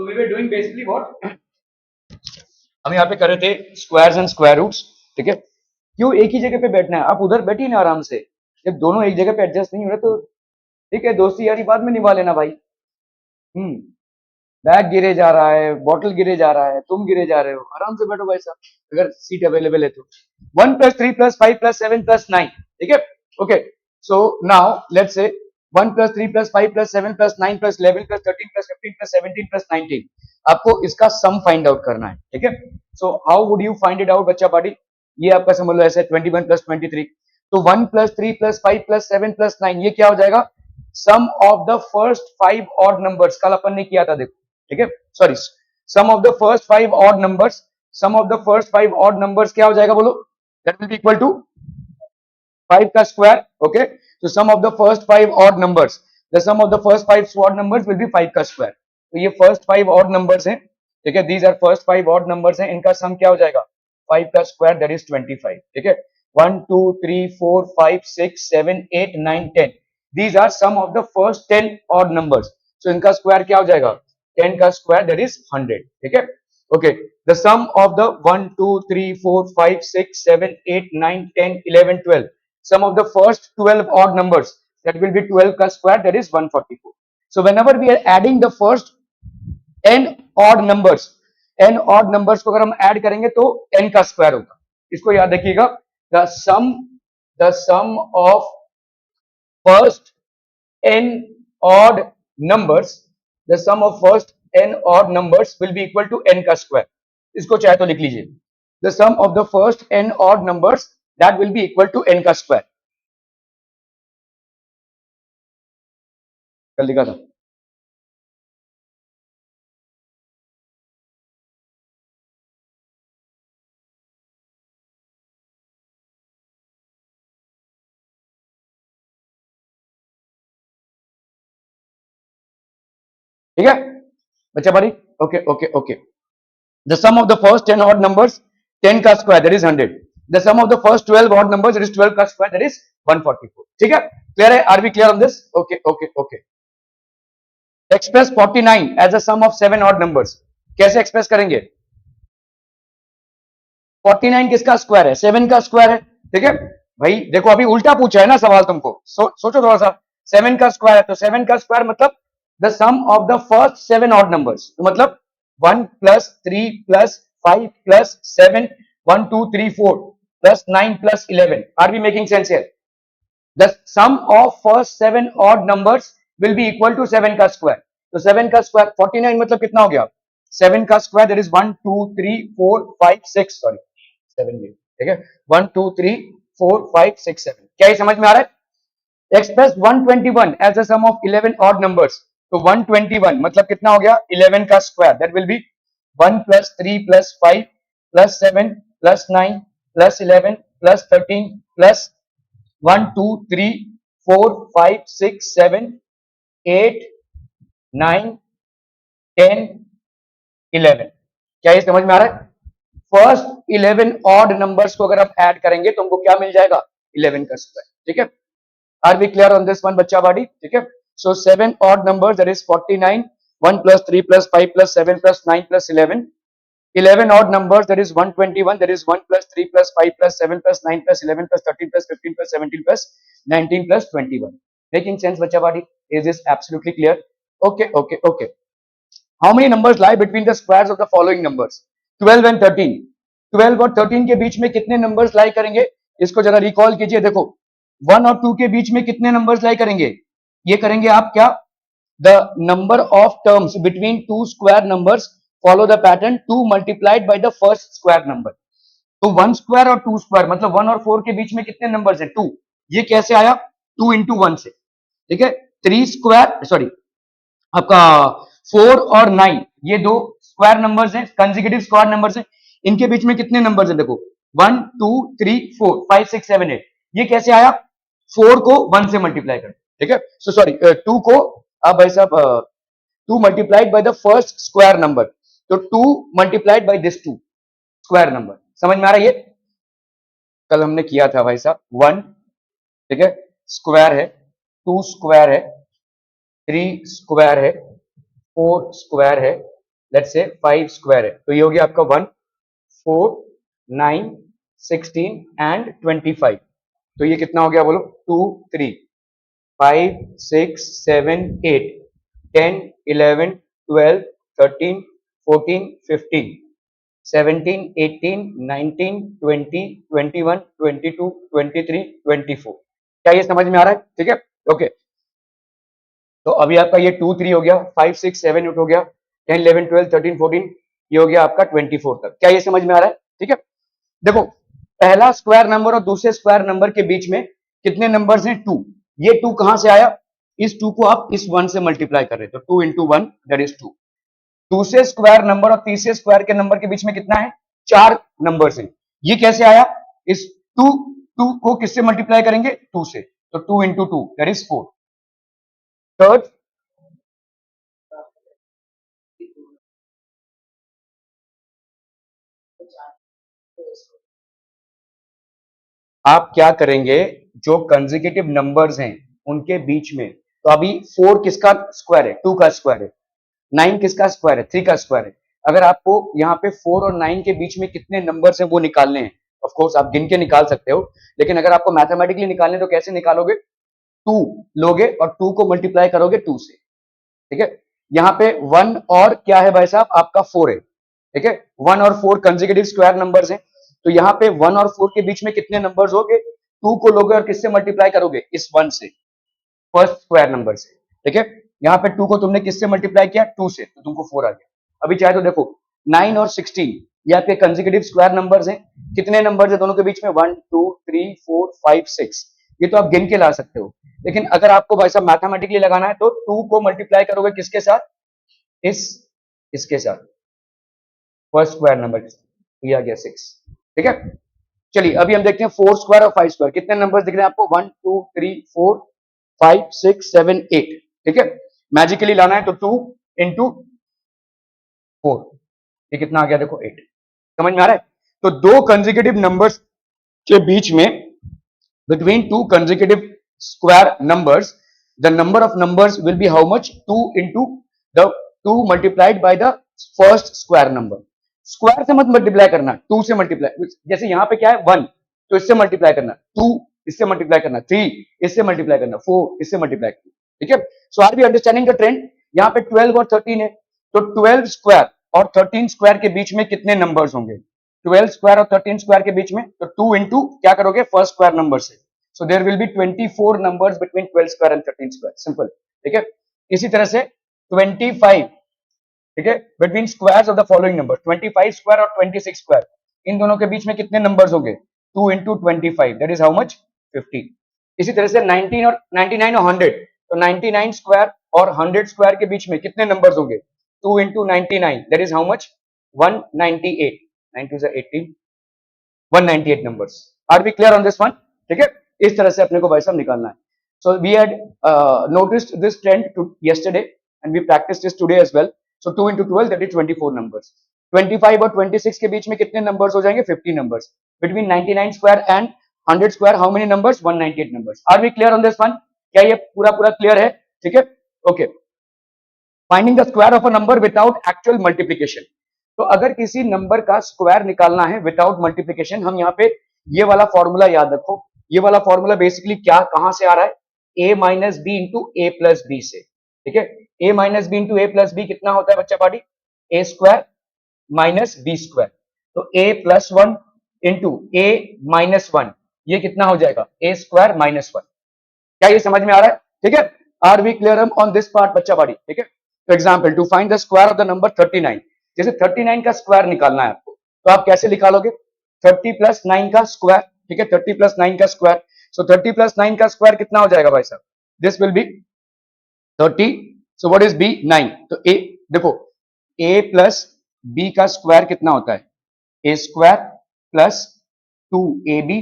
So we were doing basically what? हम यहाँ पे कर रहे थे स्क्वायर्स एंड स्क्वायर रूट्स, ठीक है। क्यों एक ही जगह पे बैठना है, आप उधर बैठिए ना आराम से। जब दोनों एक जगह पे एडजस्ट नहीं हो रहे तो ठीक है, दोस्ती यारी बाद में निभा लेना भाई। हम्म। बैग गिरे जा रहा है, बॉटल गिरे जा रहा है, तुम गिरे जा रहे हो, आराम से बैठो भाई साहब अगर सीट अवेलेबल है तो। 1 + 3 + 5 + 7 + 9, ठीक है। Okay, so now let's say 1 + 3 + 5 + 7 + 9 + 11 + 13 + 15 + 17 + 19, आपको इसका सम फाइंड आउट करना है, ठीक है। So how would you find it out बच्चा पार्टी? ये आपका समझ लो ऐसे 21 + 23, तो 1 + 3 + 5 + 7 + 9 ये क्या हो जाएगा? Sum of the first 5 odd numbers, कल अपन ने किया था देखो, ठीक है। Sorry, sum of the first 5 odd numbers, sum of the first 5 odd numbers क्या हो जाएगा बोलो? That will be equal to 5 का स्क्वायर, ओके। तो sum of the first 5 odd numbers, the sum of the first 5 odd numbers will be 5 का square. तो ये first 5 odd numbers हैं, ठीक है। These are first 5 odd numbers हैं, इनका सम क्या हो जाएगा? 5 का स्क्वायर दैट इज 25, ठीक है। 1 2 3 4 5 6 7 8 9 10, these are sum of the first 10 odd numbers, so इनका स्क्वायर क्या हो जाएगा? 10 का स्क्वायर दैट इज 100, ठीक है। Okay, the sum of the 1 2 3 4 5 6 7 8 9 10 11 12, sum of the first 12 odd numbers, that will be 12 का square, that is 144. So whenever we are adding the first n odd numbers, n odd numbers को अगर हम add करेंगे तो n का square होगा, इसको याद रखिएगा। the sum of first n odd numbers, the sum of first n odd numbers will be equal to n का स्क्वायर, इसको चाहे तो लिख लीजिए। the sum of the first n odd numbers, that will be equal to n का square, कल लिखा था। ठीक है बच्चा बारी, okay okay okay. The sum of the first 10 odd numbers, 10 का square that is 100, the sum of the first 12 odd numbers that is 12 का स्क्वायर दैट इज 144, ठीक है। क्लियर है? Are we clear on this? Okay okay okay. Express 49 as a sum of 7 odd numbers, कैसे express करेंगे? 49 किसका square है? 7 का square है, ठीक है। भाई देखो अभी उल्टा पूछा है ना सवाल तुमको, सोचो थोड़ा सा। 7 का स्क्वायर है तो 7 का स्क्वायर मतलब the sum of the first 7 odd numbers, तो मतलब 1 + 3 + 5 + 7 1 2 3 4 + 9 + 11, are we making sense here? The sum of first 7 odd numbers will be equal to 7 का स्क्वायर, तो 7 का स्क्वायर 49 मतलब कितना हो गया? 7 का स्क्वायर दैट इज 1 2 3 4 5 6, सॉरी 7 में, ठीक है। 1 2 3 4 5 6 7, क्या ये समझ में आ रहा है? Express 121 as a sum of 11 odd numbers, तो 121 मतलब कितना हो गया? 11 का स्क्वायर, दैट विल बी 1 + 3 + 5 + 7 + 9 + 11 + 13 + 1 2 3 4 5 6 7 8 9 10 11, क्या ये समझ में आ रहा है? फर्स्ट 11 ऑड नंबर्स को अगर आप ऐड करेंगे तो हमको क्या मिल जाएगा? 11 का स्क्वायर, ठीक है। Are we clear on this one बच्चा बाड़ी? ठीक है। So 7 odd numbers that is 49, 1 + 3 + 5 + 7 + 9 + 11, 11 odd numbers that is 121, that is 1 + 3 + 5 + 7 + 9 + 11 + 13 + 15 + 17 + 19 + 21, making sense बच्चा बाड़ी? Is this absolutely clear? Okay okay okay. How many numbers lie between the squares of the following numbers? 12 and 13. 12 और 13 के बीच में कितने numbers लाई करेंगे? इसको जरा recall कीजिए। देखो 1 और 2 के बीच में कितने नंबर्स लाई करेंगे? ये करेंगे आप क्या? The number of terms between two square numbers follow the pattern 2 multiplied by the first square number. तो 1 स्क्वायर और 2 स्क्वायर मतलब 1 और 4 के बीच में कितने नंबर्स हैं? 2। ये कैसे आया? 2 × 1 से, ठीक है। 3 स्क्वायर, सॉरी आपका 4 और 9 ये दो स्क्वायर नंबर्स हैं, कंसेक्यूटिव स्क्वायर नंबर्स हैं। इनके बीच में कितने नंबर्स हैं? देखो 1 2 3 4 5 6 7 8, ये कैसे आया? 4 को 1 से मल्टीप्लाई कर, ठीक है। सो सॉरी 2 को आप भाई साहब 2 multiplied by the first square number, तो 2 multiplied by this 2 square number, समझ में आ रहा है? ये कल हमने किया था भाई साहब। 1, ठीक है, स्क्वायर है, 2 स्क्वायर है, 3 स्क्वायर है, 4 स्क्वायर है, लेट्स से 5 स्क्वायर है, तो ये हो गया आपका 1 4 9 16 एंड 25। तो ये कितना हो गया बोलो? 2 3 5 6 7 8 10 11 12 13 14 15 17 18 19 20 21 22 23 24। क्या ये समझ में आ रहा है? ठीक है, ओके। तो अभी आपका ये 2 3 हो गया, 5 6 7 8 हो गया, 10 11 12 13 14, ये हो गया आपका 24 तक। क्या ये समझ में आ रहा है? ठीक है, देखो पहला स्क्वायर नंबर और दूसरे स्क्वायर नंबर के बीच में कितने नंबर्स हैं? 2। ये 2 कहां से आया? इस 2 को आप इस 1 से मल्टीप्लाई कर रहे हो, तो 2 इंटू 1 दैट इज 2। दूसरे स्क्वायर नंबर और तीसरे स्क्वायर के नंबर के बीच में कितना है? 4 नंबर्स हैं। ये कैसे आया? इस 2 2 को किससे मल्टीप्लाई करेंगे? 2 से, तो 2 इंटू 2 दैट इज 4। थर्ड, आप क्या करेंगे? जो कंसेक्यूटिव नंबर्स हैं उनके बीच में, तो अभी 4 किसका स्क्वायर है? 2 का स्क्वायर है। 9 किसका स्क्वायर है? 3 का स्क्वायर है। अगर आपको यहाँ पे 4 और 9 के बीच में कितने नंबर्स हैं वो निकालने हैं, ऑफ कोर्स आप गिन के निकाल सकते हो, लेकिन अगर आपको मैथमेटिकली निकालने तो कैसे निकालोगे? 2 लोगे और 2 को मल्टीप्लाई करोगे 2 से, ठीक है। यहाँ पे 1 और क्या है भाई साहब? आपका 4 है, ठीक है। 1 और 4 कंसेक्यूटिव स्क्वायर नंबर्स हैं, तो यहाँ पे 1 और 4 के बीच में कितने नंबर्स होंगे? 2 को लोगे और किससे मल्टीप्लाई करोगे? इस 1 से, फर्स्ट स्क्वायर नंबर से, ठीक है। यहाँ पे 2 को तुमने किससे मल्टीप्लाई किया? 2 से, तो तुमको 4 आ गया। अभी चाहे तो देखो 9 और 16 ये आपके कंसेक्यूटिव स्क्वायर नंबर्स हैं। कितने नंबर्स हैं दोनों के बीच में? 1 2 3 4 5 6। ये तो आप गिन के ला सकते हो, लेकिन अगर आपको भाई साहब मैथमेटिकली लगाना है तो 2 को मल्टीप्लाई करोगे किसके साथ? इस इसके साथ, फर्स्ट स्क्वायर नंबर के साथ, ये आ गया 6, ठीक है। चलिए अभी हम देखते हैं 4 स्क्वायर और 5 स्क्वायर। कितने नंबर्स दिख रहे हैं आपको? 1 2 3 4 5 6 7 8, ठीक है। मैजिकली लाना है तो 2 इंटू 4, ये कितना आ गया? देखो 8। समझ में आ रहा है? तो दो कंसेक्यूटिव नंबर्स के बीच में, between two consecutive square numbers, the number of numbers will be how much? 2 into the 2 multiplied by the first square number. Square से मत मल्टीप्लाई करना, 2 से मल्टीप्लाई। जैसे यहाँ पे क्या है? 1, तो इससे मल्टीप्लाई करना, 2 इससे मल्टीप्लाई करना, 3 इससे मल्टीप्लाई करना, 4 इससे मल्टीप्लाई करना, ठीक है। So are we understanding the trend? यहाँ पे 12 और 13 है, तो 12 स्क्वायर और 13 स्क्वायर के बीच में कितने नंबर्स होंगे? 12 स्क्वायर और 13 स्क्वायर के बीच में, तो 2 इंटू क्या करोगे? फर्स्ट स्क्वायर नंबर से, so there will be 24 numbers between 12 square and 13 square, simple, ठीक है। इसी तरह से 25, ठीक है, between squares of the following numbers, 25 square और 26 square, इन दोनों के बीच में कितने नंबर्स होंगे? 2 into 25 that is how much? 50। इसी तरह से 19 और 99 और 100, तो 99 स्क्वायर और 100 स्क्वायर के बीच में कितने नंबर्स होंगे? 2 into 99 that is how much? 198, 9 2 is 18, 198 numbers। Are we clear on this one? ठीक है, इस तरह से अपने को भाई साहब निकालना है। So we had noticed this trend to yesterday and we practiced this today as well. So 2 into 12 that is 24 numbers. 25 और 26 के बीच में कितने numbers हो जाएंगे? 50 numbers. Between 99 square and 100 square how many numbers? 198 numbers. Are we clear on this one? क्या ये पूरा पूरा clear है? ठीक है, okay. Finding the square of a number without actual multiplication. तो अगर किसी नंबर का स्क्वायर निकालना है विदाउट मल्टीप्लीकेशन, हम यहाँ पे ये वाला फॉर्मूला याद रखो। ये वाला फॉर्मूला बेसिकली क्या कहां से आ रहा है? a minus b into a plus b से, ठीक है। a minus b into a plus b कितना होता है बच्चा party? A square minus b square, तो a plus 1 into a minus 1, ये कितना हो जाएगा? A square minus 1। क्या ये समझ में आ रहा है? ठीक है, are we clear on this part बच्चा पार्टी? ठीक है। For example to find the square of the number 39, जैसे 39 का स्क्वायर निकालना है आपको, तो आप कैसे निकालोगे? 30 प्लस 9 का स्क्वायर, ठीक है, 30 प्लस 9 का स्क्वायर। सो 30 प्लस 9 का स्क्वायर कितना हो जाएगा भाई साहब? This will be 30। So what is B? 9। तो ए देखो, ए प्लस बी का स्क्वायर कितना होता है? A square plus 2ab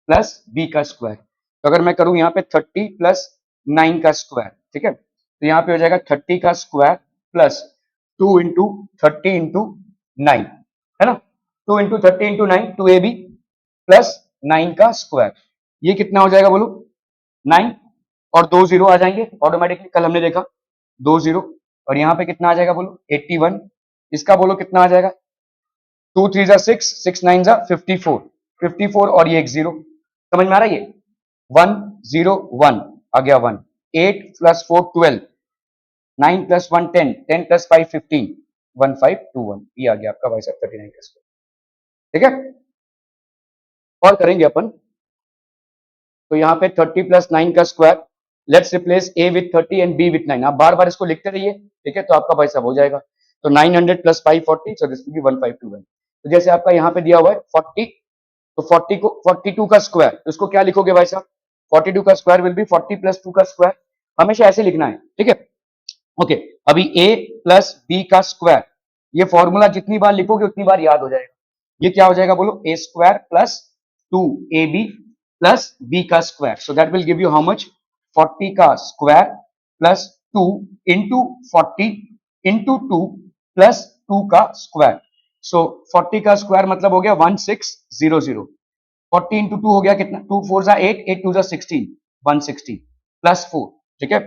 plus B का स्क्वायर। तो अगर मैं करूं यहाँ पे 30 प्लस 9 का स्क्वायर, ठीक है, तो यहाँ पे हो जाएगा 30 का स्क्वायर प्लस 2 इंटू 30 इंटू 9, है ना। 2 इंटू 30 इंटू 9, 2ab प्लस 9 का स्क्वायर, ये कितना हो जाएगा बोलो? 9, और 2 जीरो आ जाएंगे ऑटोमेटिकली, कल हमने देखा 2 जीरो, और यहाँ पे कितना आ जाएगा बोलो? 81 इसका बोलो कितना आ जाएगा? 2 3 जा 6, 6 9 जा 54, 54 और ये एक जीरो, समझ में आ रहा है? ये 1 0 1 आ गया 1, 8 + 4 12, 9 + 1 10, 10 + 5 15, 1521, ये आ गया आपका भाई साहब 39 का स्क्वायर। ठीक है, और करेंगे अपन, तो यहाँ पे 30 + 9 का square, let's replace a with 30 and b with 9, आप बार बार इसको लिखते रहिए, ठीक है, तो आपका भाई साहब हो जाएगा। तो 900 + 540, सो दिस विल बी 1521। तो जैसे आपका यहाँ पे दिया हुआ है 40, तो 40 को 42 का स्क्वायर, तो इसको क्या लिखोगे भाई साहब? 42 का स्क्वायर विल बी 40 + 2 का स्क्वायर, हमेशा ऐसे लिखना है, ठीक है। ओके, अभी a + b का स्क्वायर, ये फॉर्मूला जितनी बार लिखोगे उतनी बार याद हो जाएगा। ये क्या हो जाएगा बोलो? a स्क्वायर + 2ab + b का square, so that will give you how much? 40 का square plus 2 into 40 into 2 plus 2 का स्क्वायर, सो 40 का स्क्वायर मतलब हो गया 1600, 40 इंटू 2 हो गया कितना? 2 4 जा 8, 8 2 जा 16, 160 प्लस 4, ठीक है।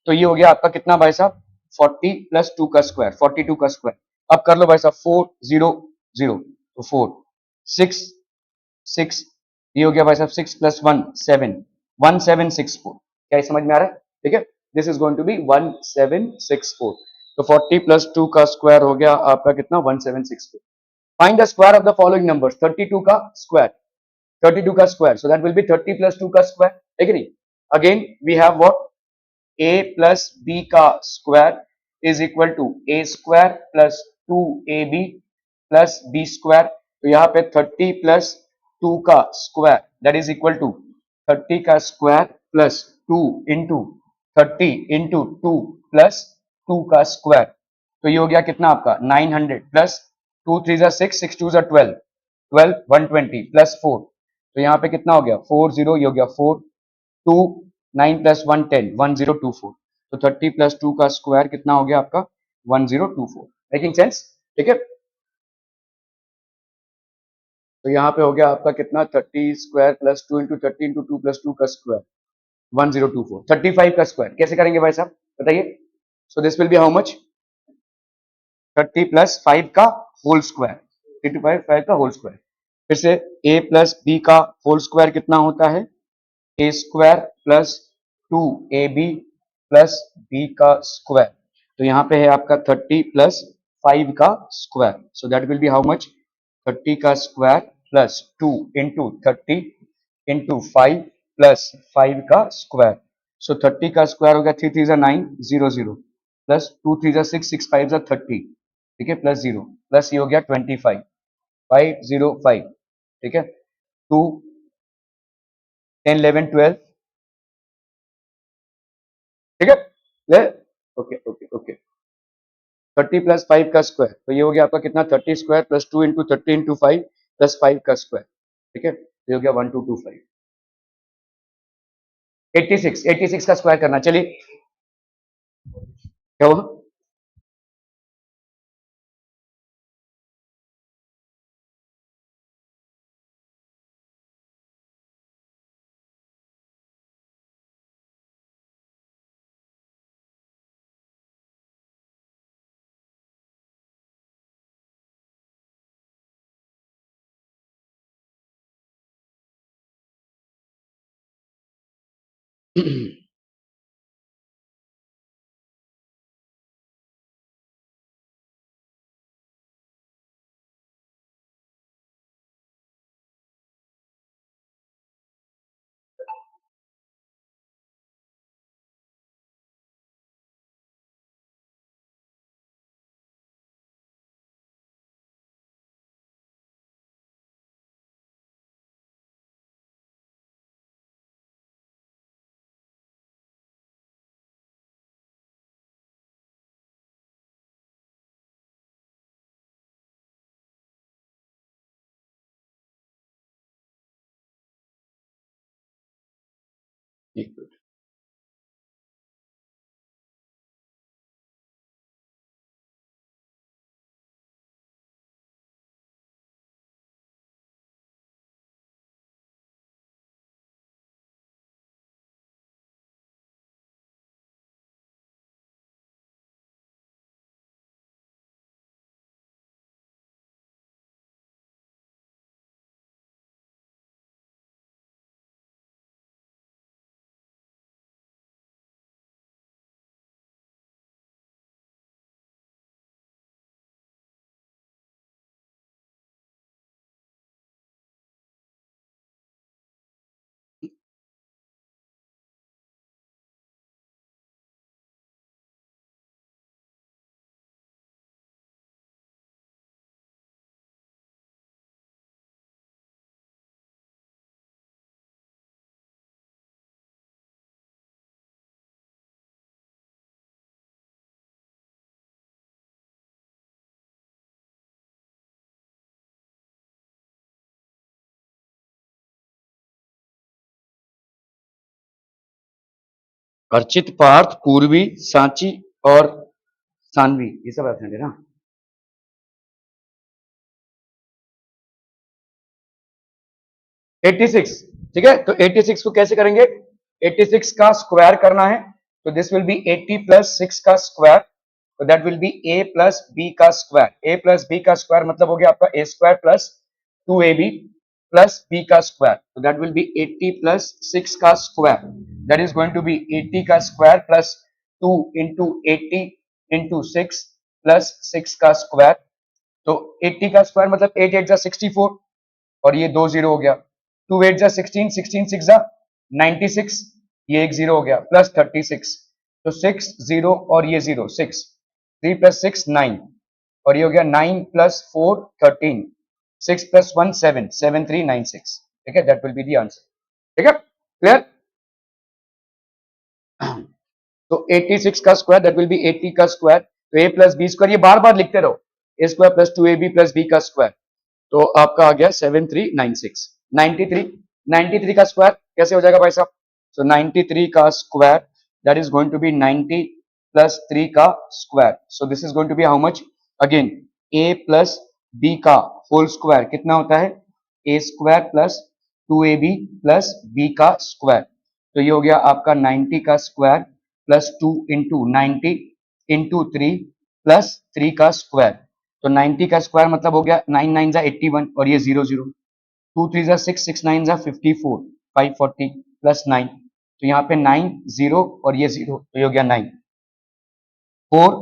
तो ये हो गया आपका कितना भाई साहब? 40 + 2 का स्क्वायर, 42 का स्क्वायर। अब कर लो भाई साहब 4 0 0, तो 4 6 6, ये हो गया भाई साहब 6 + 1 7, 1764। क्या ये समझ में आ रहा है? ठीक है, this is going to be 1764। तो 40 + 2 का स्क्वायर हो गया आपका कितना? 1764। Find the square of the following numbers, 32 का स्क्वायर, 32 का square, so that will be 30 + 2 का स्क्वायर, है कि नहीं? Again we have what? a + b का square is equal to a square + 2ab + b square, तो यहाँ पे 30 + 2 का square that is equal to 30 का square plus 2 into 30 into 2 plus 2 का स्क्वायर, तो ये हो गया कितना आपका? 900 प्लस 2 3 जा 6, 6 2 जा 12, 12 120 प्लस 4, तो यहाँ पे कितना हो गया? 40, ये हो गया 4 2 9 + 1 10, 1024, तो 30 + 2 का स्क्वायर कितना हो गया आपका? 1024। Making sense? ठीक है, तो यहाँ पे हो गया आपका कितना? 30 स्क्वायर प्लस 2 इंटू 30 इंटू 2 + 2 का स्क्वायर 1024, 35 का स्क्वायर कैसे करेंगे भाई साहब बताइए? So this will be how much? 30 + 5 का होल स्क्वायर, 5 का होल स्क्वायर। फिर से a + b का होल स्क्वायर कितना होता है? a square plus 2ab plus b का स्क्वायर, तो यहाँ पे है आपका 30 + 5 का square, so that will be how much? 30 का square plus 2 into 30 into 5 plus 5 का स्क्वायर, सो 30 का स्क्वायर हो गया 3 3 जा 9 0 0 प्लस 2 3 जा 6, 6 5 जा 30, ठीक है, प्लस 0 प्लस ये हो गया 25 505, ठीक है, 2 10 11 12, ठीक है, ले, ओके ओके ओके। 30 + 5 का स्क्वायर, तो ये हो गया आपका कितना? 30 square plus 2 into 30 into 5 plus 5 का स्क्वायर, ठीक है, तो ये हो गया 1225। 86, 86 का स्क्वायर करना, चलिए क्या हुआ? अर्चित, पार्थ, पूर्वी, सांची और सानवी, ये सब एब्सेंट है ना। 86, ठीक है। तो 86 को कैसे करेंगे, 86 का स्क्वायर करना है, तो दिस विल बी 80 प्लस 6 का स्क्वायर, तो that will be a plus B का स्क्वायर। a प्लस बी का स्क्वायर मतलब हो गया आपका a square plus 2ab plus b का स्क्वायर, तो दैट विल बी 80 प्लस 6 का square, that is going to be 80 का square plus 2 into 80 into 6 plus 6 का स्क्वायर। तो 80 का स्क्वायर मतलब 8 8 जा 64 और ये 2 जीरो हो गया, 2 8 जा 16, 16 6 जा 96, ये एक जीरो हो गया प्लस 36, तो 6 जीरो और ये जीरो 6, 3 प्लस 6 9 और ये हो गया 9 प्लस 4 13, 6 प्लस 1 7, 7 3 9 6, ठीक है, that will be the answer, ठीक है, क्लियर। तो 86 का स्क्वायर दैट विल बी 80 का स्क्वायर, तो a प्लस बी स्क्वायर, ये बार बार लिखते रहो, a square plus 2ab plus b का स्क्वायर, तो आपका आ गया 7396। 93, 93 का स्क्वायर कैसे हो जाएगा भाई साहब, सो 93 का square that is going to be 90 plus 3 का square, so this is going to be how much, again a plus b का होल स्क्वायर कितना होता है, a square plus 2ab plus b का स्क्वायर, तो ये हो गया आपका 90 का square plus 2 into 90 into 3 plus 3 का स्क्वायर, तो 90 का स्क्वायर मतलब हो गया 9 9 जा 81 और ये 0 0, 2 3 जा 6, 6 9 जा 54, 540 प्लस 9, तो यहाँ पे 9 0 और ये 0, तो ये हो गया 9, 4,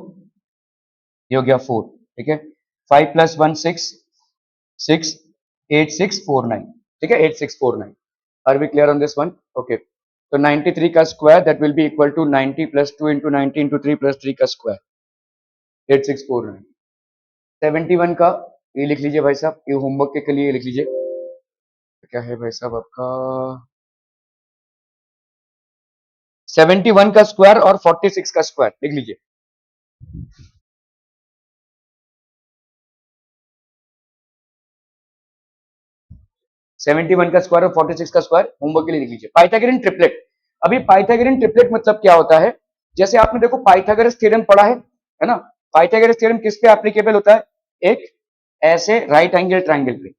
ये हो गया 4, ठीक है, 5 प्लस 1 6, 6 8 6 4 9, ठीक है, 8649, are we clear on this one, okay. तो 93 का square that will be equal to 90 plus 2 into 90 into 3 plus 3 का स्क्वायर, 8649। 71 का ये लिख लीजिए भाई साहब, ये होमवर्क के लिए लिख लीजिए, क्या है भाई साहब आपका 71 का स्क्वायर और 46 का स्क्वायर लिख लीजिए। सेवेंटी वन का स्क्वायर और 46 का स्क्वायर होमवर्क के लिए लिख लीजिए। पाइथागोरन ट्रिपलेट, अभी पाइथागोरन ट्रिपलेट मतलब क्या होता है, जैसे आपने देखो पाइथागोरस थ्योरम पढ़ा है ना, पाइथागोरस थ्योरम किस पे एप्लीकेबल होता है, एक ऐसे राइट एंगल ट्राइंगल पे,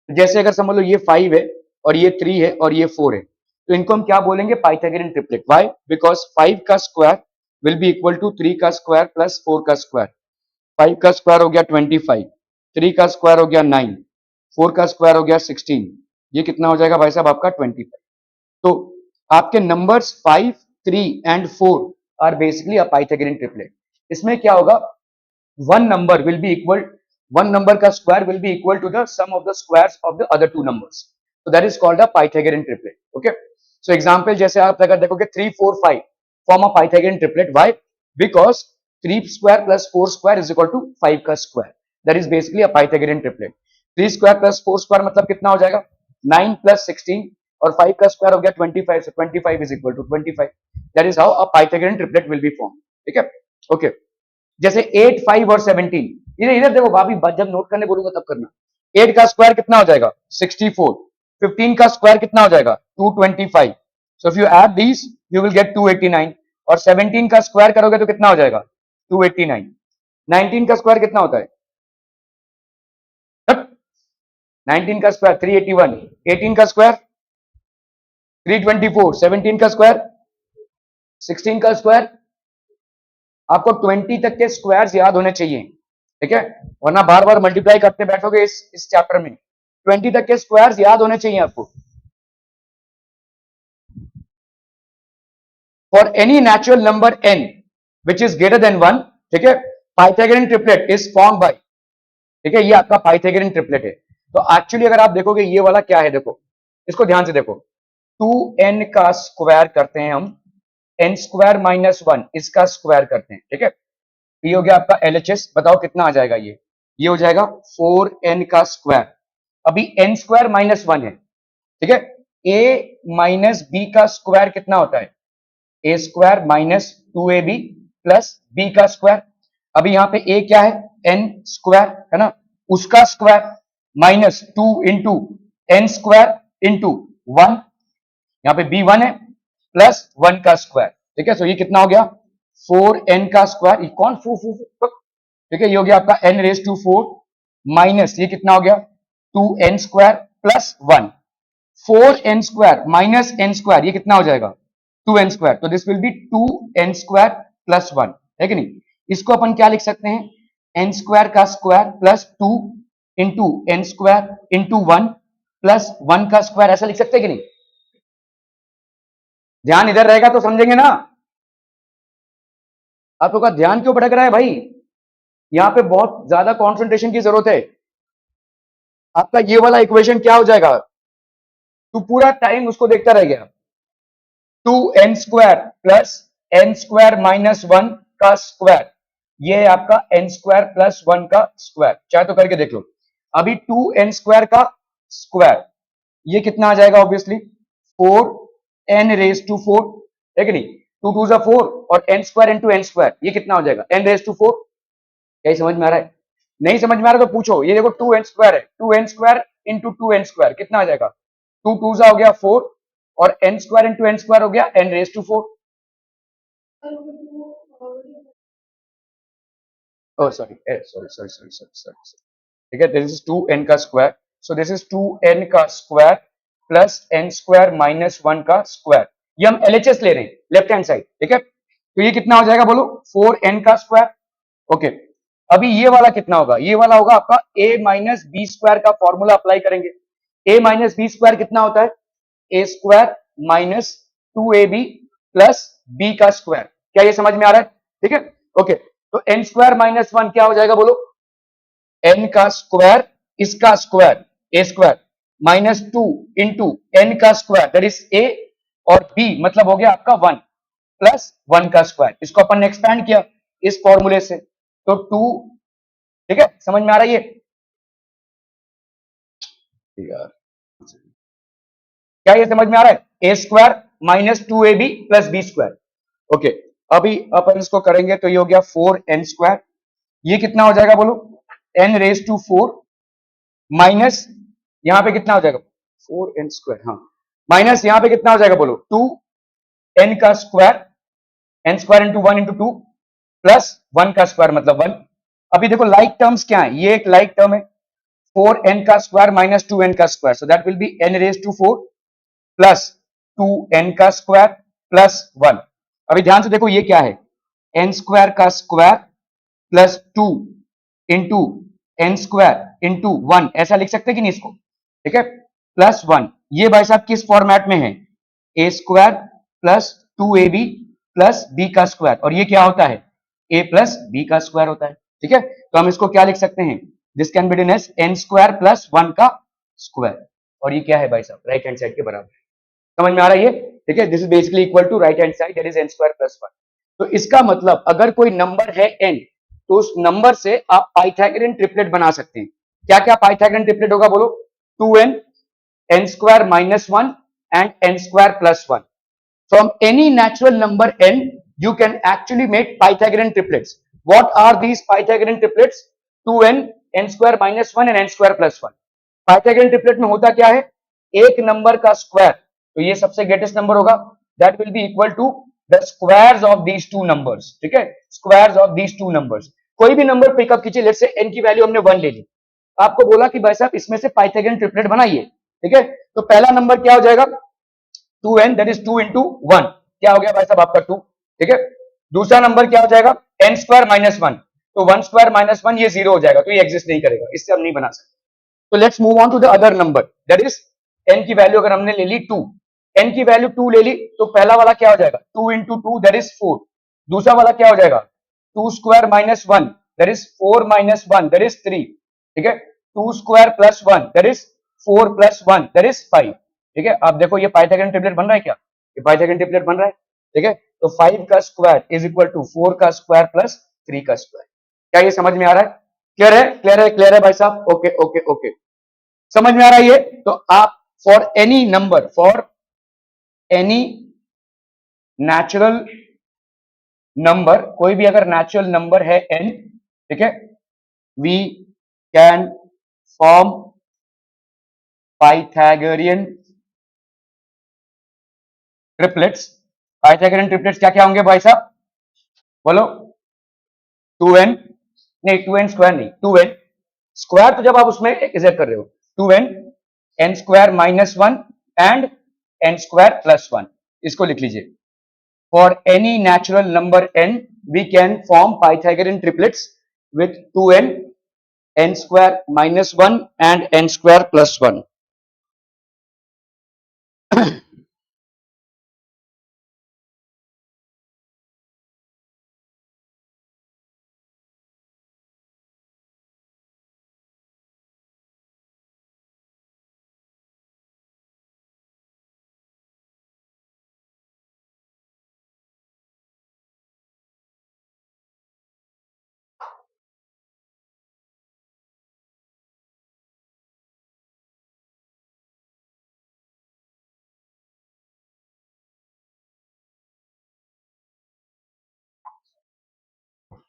जैसे अगर समझ लो ये 5 है और ये 3 है और ये 4 है, तो इनको हम क्या बोलेंगे, पाइथागोरन ट्रिपलेट। व्हाई, बिकॉज 5 का square will be equal to 3 का स्क्वायर प्लस 4 का स्क्वायर, 5 का स्क्वायर हो गया 25, 3 का स्क्वायर हो गया 9, 4 का स्क्वायर हो गया 16, ये कितना हो जाएगा भाई साहब आपका 25। तो आपके numbers 5, 3 and 4 are basically a Pythagorean triplet. इसमें क्या होगा, one number will be equal, one number का square will be equal to the sum of the squares of the other two numbers, so that is called a Pythagorean triplet, okay। So example जैसे आप अगर देखोगे 3 4 5 form a Pythagorean triplet, why, because 3 square plus 4 square is equal to 5 का square, that is basically a Pythagorean triplet। 3 square plus 4 square मतलब कितना हो जाएगा 9 plus 16 और 5 का स्क्वायर हो गया 25, so 25 is equal to 25, that is how a Pythagorean triplet will be formed, ठीक है, okay। जैसे 8 5 और 17, इधर इधर देखो भाभी, जब नोट करने बोलूंगा तब करना। 8 का स्क्वायर कितना हो जाएगा 64, 15 का स्क्वायर कितना हो जाएगा 225, so if you add these you will get 289, और 17 का स्क्वायर करोगे तो कितना हो जाएगा 289, 19 का स्क्वायर कितना होता है 19 का स्क्वायर 381, 18 का स्क्वायर 324, 17 का स्क्वायर 16 का स्क्वायर, आपको 20 तक के स्क्वायर्स याद होने चाहिए, ठीक है, वरना बार बार मल्टीप्लाई करते बैठोगे इस चैप्टर में। 20 तक के स्क्वायर्स याद होने चाहिए आपको। For any natural number n which is greater than 1, ठीक है, Pythagorean triplet is form by, ठीक है, ये आपका पाइथागोरन ट्रिपलेट है। तो एक्चुअली अगर आप देखोगे ये वाला क्या है, देखो इसको ध्यान से देखो, 2n का स्क्वायर करते हैं हम, n स्क्वायर माइनस 1 इसका स्क्वायर करते हैं, ठीक है, ये हो गया आपका LHS, बताओ कितना आ जाएगा, ये हो जाएगा 4n का स्क्वायर। अभी n स्क्वायर माइनस 1 है, ठीक है, a माइनस b का स्क्वायर कितना होता है, a square minus 2ab plus b का स्क्वायर। अभी यहाँ पे a क्या है n स्क्वायर है ना, उसका square minus 2 into n square into 1, यहाँ पे b 1 है प्लस 1 का स्क्वायर, ठीक है, सो ये कितना हो गया 4n का स्क्वायर, कौन फू फू फू, ठीक है, ये हो गया आपका n रेज टू 4 माइनस ये कितना हो गया 2n square plus 1, 4n square minus n square ये कितना हो जाएगा 2n स्क्वायर, तो this will B 2n square plus 1, है कि नहीं। इसको अपन क्या लिख सकते हैं n स्क्वायर का square plus 2 into n square into 1 plus 1 का स्क्वायर, ऐसा लिख सकते हैं कि नहीं। ध्यान इधर रहेगा तो समझेंगे ना, आप लोग का ध्यान क्यों भटक रहा है भाई, यहां पे बहुत ज्यादा कॉन्सेंट्रेशन की जरूरत है। आपका ये वाला इक्वेशन क्या हो जाएगा, तू पूरा टाइम उसको देखता रह गया, 2n square plus n square minus 1 का स्क्वायर, ये है आपका n स्क्वायर प्लस 1 का स्क्वायर, चाहे तो करके देख लो। अभी 2n स्क्वायर का स्क्वायर ये कितना आ जाएगा, ऑब्वियसली 4n रेज टू 4, है कि नहीं, 2 2 4 और n square into n square ये कितना हो जाएगा n रेज टू 4। क्या समझ में आ रहा है, नहीं समझ में आ रहा तो पूछो। ये देखो 2n स्क्वायर है, 2n square into 2n square कितना आ जाएगा, 2 2 हो गया 4 और n square into n square हो गया n raise to 4। oh sorry sorry, ठीक है, दिस इज 2n का square, so this is 2n का square plus n square minus 1 का स्क्वायर, ये हम LHS ले रहे हैं लेफ्ट हैंड साइड, ठीक है, तो ये कितना हो जाएगा बोलो 4n का स्क्वायर, ओके। अभी ये वाला कितना होगा, ये वाला होगा आपका a माइनस बी स्क्वायर का फॉर्मूला अप्लाई करेंगे, a माइनस बी स्क्वायर कितना होता है a square minus 2ab plus b का स्क्वायर, क्या ये समझ में आ रहा है, ठीक है, ओके। तो n स्क्वायर माइनस 1 क्या हो जाएगा बोलो, n का स्क्वायर इसका square a square minus 2 into n का स्क्वायर दैट इज a और b मतलब हो गया आपका 1 प्लस 1 का स्क्वायर, इसको अपन ने एक्सपैंड किया इस फॉर्मूले से, तो 2, ठीक है, समझ में आ रहा है ये यार, क्या ये समझ में आ रहा है, a square minus 2ab plus b square, okay. अभी अपन इसको करेंगे तो ये हो गया 4n स्क्वायर, ये कितना हो जाएगा बोलो n रेज टू 4 माइनस यहां पे कितना हो जाएगा 4n स्क्वायर, हाँ, माइनस यहां पे कितना हो जाएगा बोलो 2n का square, n square into 1 into 2 plus 1 का स्क्वायर मतलब 1। अभी देखो लाइक टर्म्स क्या है, ये एक लाइक टर्म है 4n का स्क्वायर माइनस 2n का square, so that will be n raise to 4 plus 2n का स्क्वायर प्लस 1। अभी ध्यान से देखो ये क्या है n स्क्वायर का square plus 2 into n square into 1, ऐसा लिख सकते हैं कि नहीं इसको, ठीक है, प्लस 1, ये भाई साहब किस फॉर्मेट में है a square plus 2ab plus b का स्क्वायर, और ये क्या होता है a प्लस b का स्क्वायर होता है, ठीक है, तो हम इसको क्या लिख सकते हैं, दिस कैन बी डिन एज n स्क्वायर प्लस 1 का स्क्वायर, और ये क्या है भाई साहब राइट हैंड साइड के बराबर, समझ में आ रहा है ये, ठीक है, this is basically equal to right hand side that is n square plus 1। तो इसका मतलब अगर कोई नंबर है n तो उस नंबर से आप पाइथागोरियन ट्रिपलेट बना सकते हैं, क्या क्या पाइथागोरियन ट्रिपलेट होगा बोलो 2n, n square minus 1 and n square plus 1, from any natural number n you can actually make pythagorean triplets. What are these pythagorean triplets, 2n, n square minus 1 and n square plus 1। pythagorean triplet में होता क्या है, एक number का square, तो ये सबसे greatest number होगा, that will be equal to the squares of these two numbers, ठीक है, squares of these two numbers। कोई भी नंबर पिकअप कीजिए, लेट्स से n की वैल्यू हमने 1 ले ली, आपको बोला कि भाई साहब इसमें से पाइथागोरियन ट्रिपलेट बनाइए, ठीक है, तो पहला नंबर क्या हो जाएगा 2n दैट इज 2 इंटू 1, क्या हो गया भाई साहब आपका 2, ठीक है, दूसरा नंबर क्या हो जाएगा n स्क्वायर माइनस 1, तो 1 स्क्वायर माइनस 1 ये 0 हो जाएगा, तो ये एग्जिस्ट नहीं करेगा, इससे हम नहीं बना सकते। तो let's move on to the other number that is n की वैल्यू अगर हमने ले ली 2, n की वैल्यू 2 ले ली, तो पहला वाला क्या हो जाएगा 2 इंटू 2 दैट इज 4, दूसरा वाला क्या हो जाएगा 2 square minus 1 that is 4 minus 1 that is 3, ठीक है, 2 square plus 1 that is 4 plus 1 that is 5, ठीक है। आप देखो ये पाइथागोरियन ट्रिपलेट बन रहा है क्या, ये पाइथागोरियन ट्रिपलेट बन रहा है, ठीक है, तो 5 का स्क्वायर इज इक्वल टू 4 का स्क्वायर प्लस 3 का स्क्वायर, क्या ये समझ में आ रहा है, क्लियर है, क्लियर है, क्लियर है भाई साहब, ओके ओके ओके, समझ में आ रहा है ये। तो आप for any number, for any natural number, कोई भी अगर नेचुरल नंबर है n, ठीक है, we can form Pythagorean triplets Pythagorean triplets क्या क्या होंगे भाई साहब, बोलो। 2n, नहीं 2n स्क्वायर नहीं, 2n स्क्वायर तो जब आप उसमें इजेक्ट कर रहे हो, 2n n square minus 1 and n square plus 1, इसको लिख लीजिए। For any natural number n we can form Pythagorean triplets with 2n n square minus 1 and n square plus 1.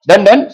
Done.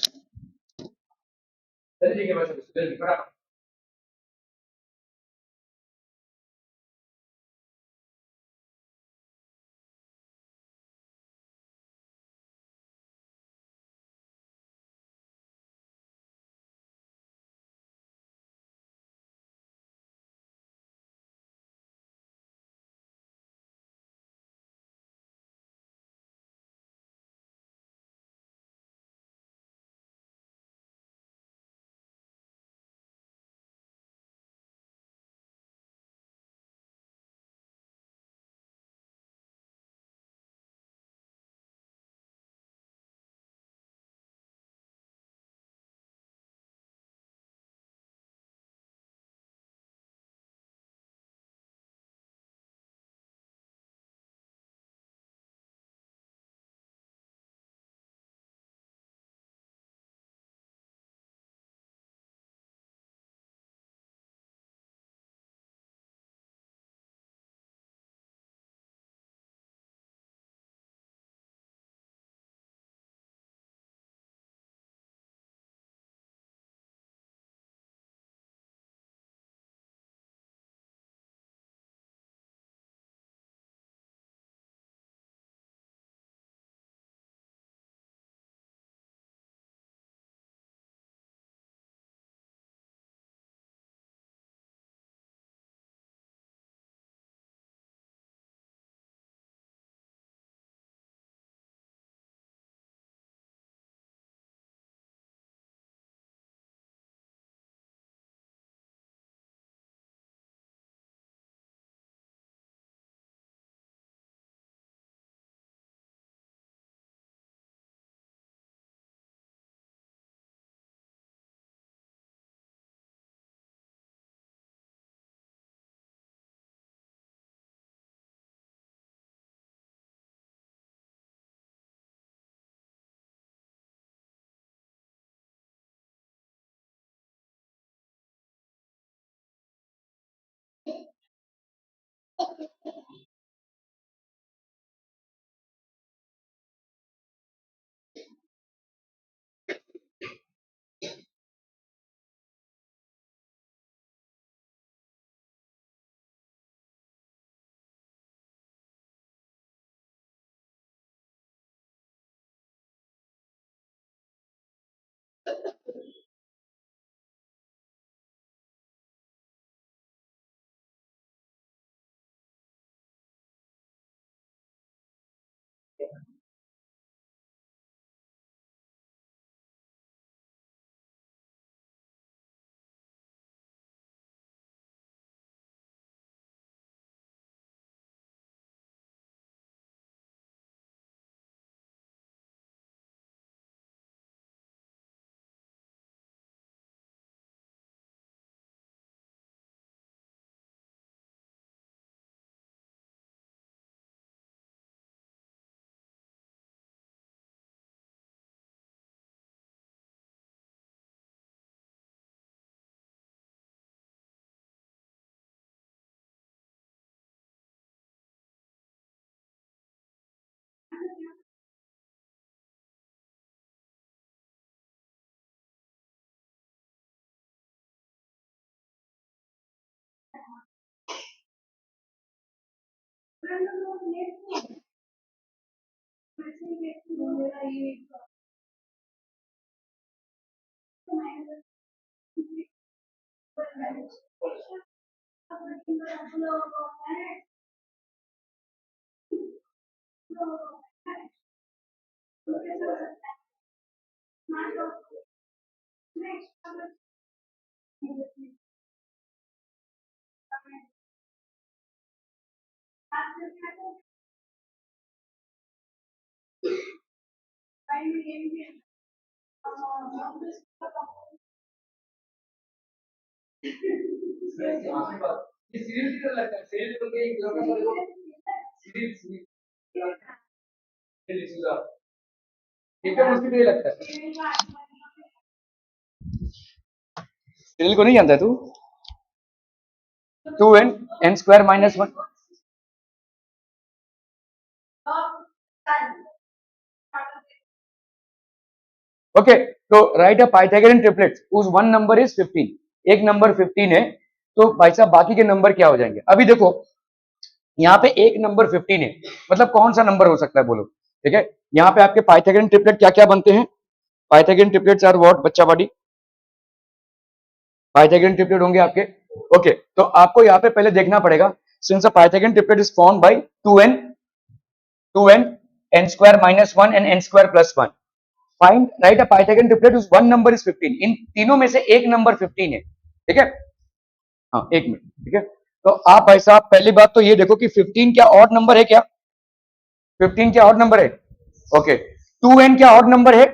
एकदम मुश्किल नहीं लगता है। सीरियल को नहीं जानता तू? 2n n² - 1। ओके, तो राइट अ पाइथागोरन ट्रिपलेट उस वन नंबर इज 15। एक नंबर 15 है, तो भाई साहब बाकी के नंबर क्या हो जाएंगे? अभी देखो यहाँ पे एक नंबर 15 है, मतलब कौन सा नंबर हो सकता है बोलो? ठीक है, यहाँ पे आपके पाइथागोरन ट्रिपलेट क्या क्या बनते हैं? पाइथागोरन ट्रिपलेट्स आर व्हाट बच्चा बॉडी? पाइथागोरन ट्रिपलेट होंगे आपके। ओके, तो आपको यहाँ पे पहले देखना पड़ेगा, since a Pythagorean triplet is formed by 2n n² - 1 and n² + 1। Find right a Pythagorean triplet उस वन नंबर इज 15। इन तीनों में से एक नंबर 15 है, ठीक है? हाँ, एक मिनट, ठीक है। तो आप भाई साहब पहली बात तो ये देखो कि 15 क्या ऑड नंबर है क्या? 15 क्या ऑड नंबर है? ओके, 2n क्या ऑड नंबर है?